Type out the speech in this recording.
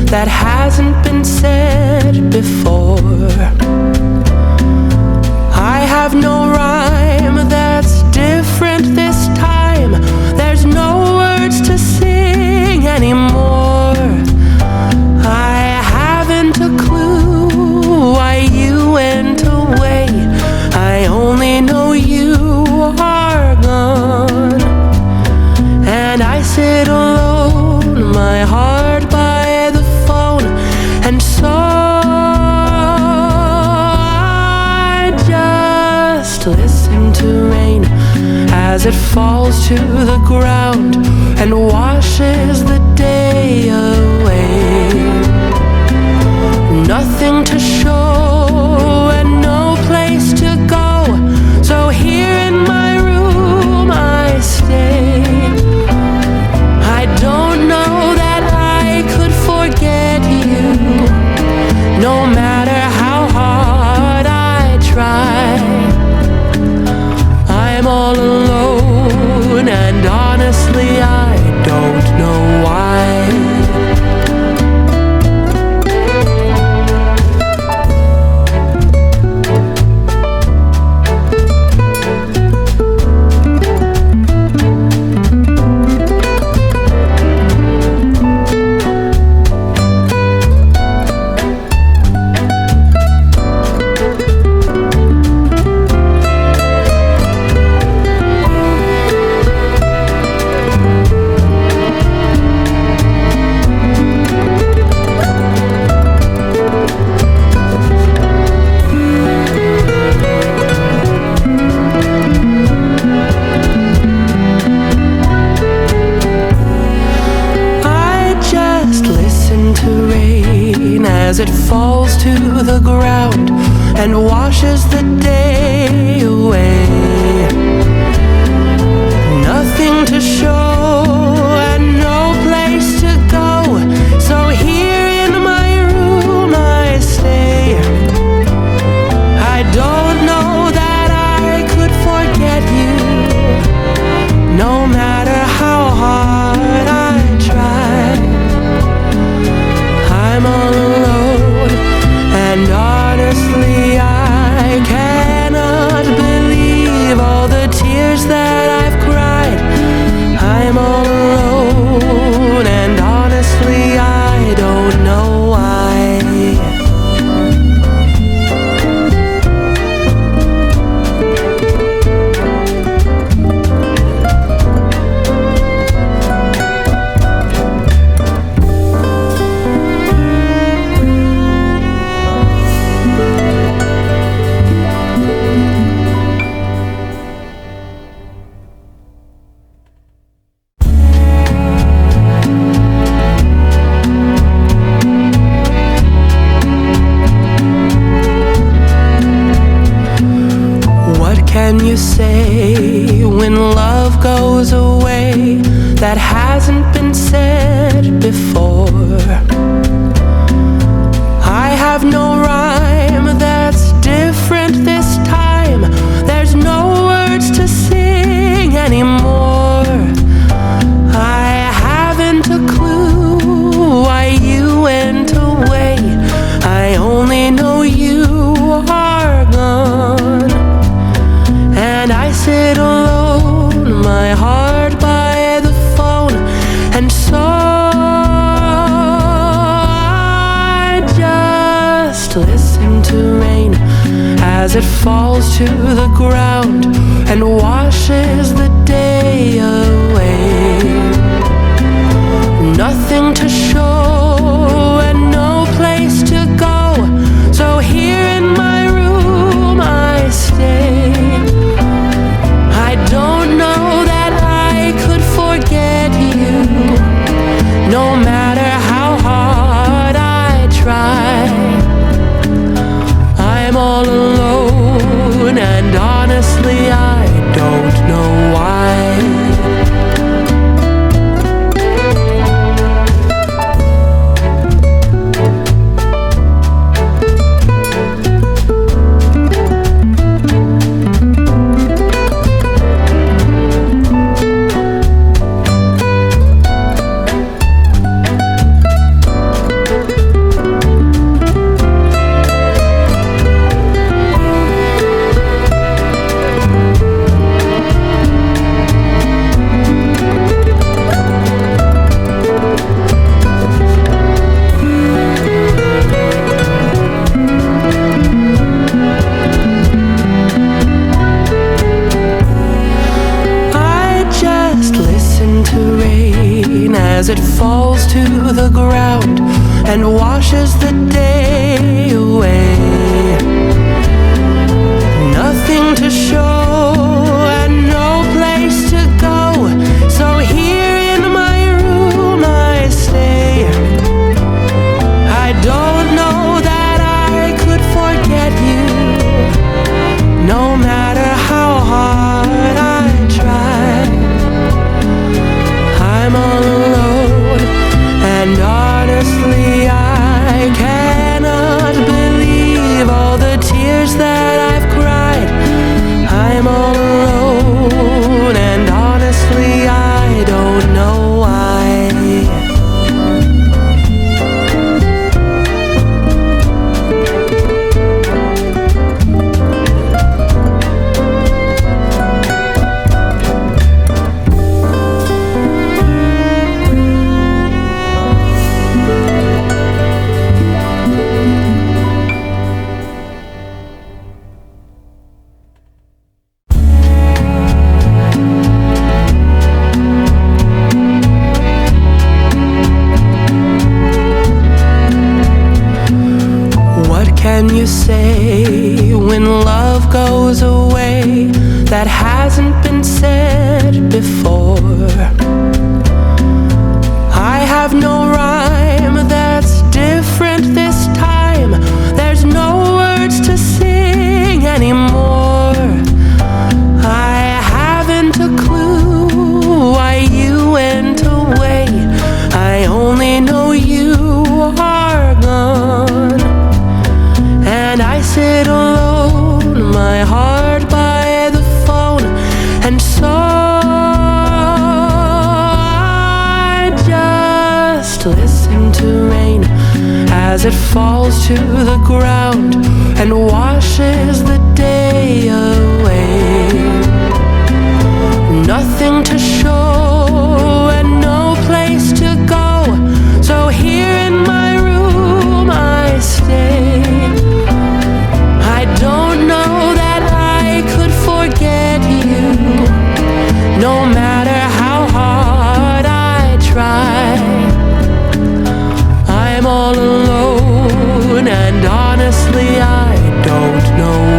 that hasn't been said before. I have no rhyme that's different this time. There's no words to sing anymore. I haven't a clue why you went away. I only know you are gone. And I sit alone, my heart by the phone. And so I just listen to rain as it falls to the ground and washes the day away. Nothing to show and no place to go, so here in my room I stay. I don't know that I could forget you, no matter how hard I try. I'm all alone, and honestly I don't know why. As it falls to the ground and washes the day away. Nothing to show and no place to go, so here in my room I stay. I don't know that I could forget you, no matter how hard I try. I'm all alone, and honestly I cannot believe all the tears that I've cried. I'm all alone, and honestly I don't know why. Can you say when love goes away that hasn't been said before? I have no rhyme that's different this time. There's no words to sing anymore. I haven't a clue why you went away. I only know you are gone. And I sit alone, my heart by the phone. And so I just listen to rain as it falls to the ground and washes the day away. Nothing to show and no place to go, so here in my room I stay. I don't know that I could forget you, no matter how hard I try. I'm all alone, and honestly I don't know why. the ground and washes the day away. Nothing to show and no place to go, so here in my room I stay. I don't know that I could forget you, no matter how hard I try. I'm all alone, and honestly I cannot believe all the tears that I've cried. I'm all alone, and honestly I don't know why. Can you say when love goes away that hasn't been said before? I have no rhyme that's different this time. There's no words to sing anymore. I haven't a clue why you went away. I only know you are gone, and I sit alone, my heart by the phone, and so I just listen to rain as it falls to the ground and washes the day away. Nothing to show and no place to go, so here in my room I stay. I don't know that I could forget you, no matter how hard I try. I'm all alone, and honestly I don't know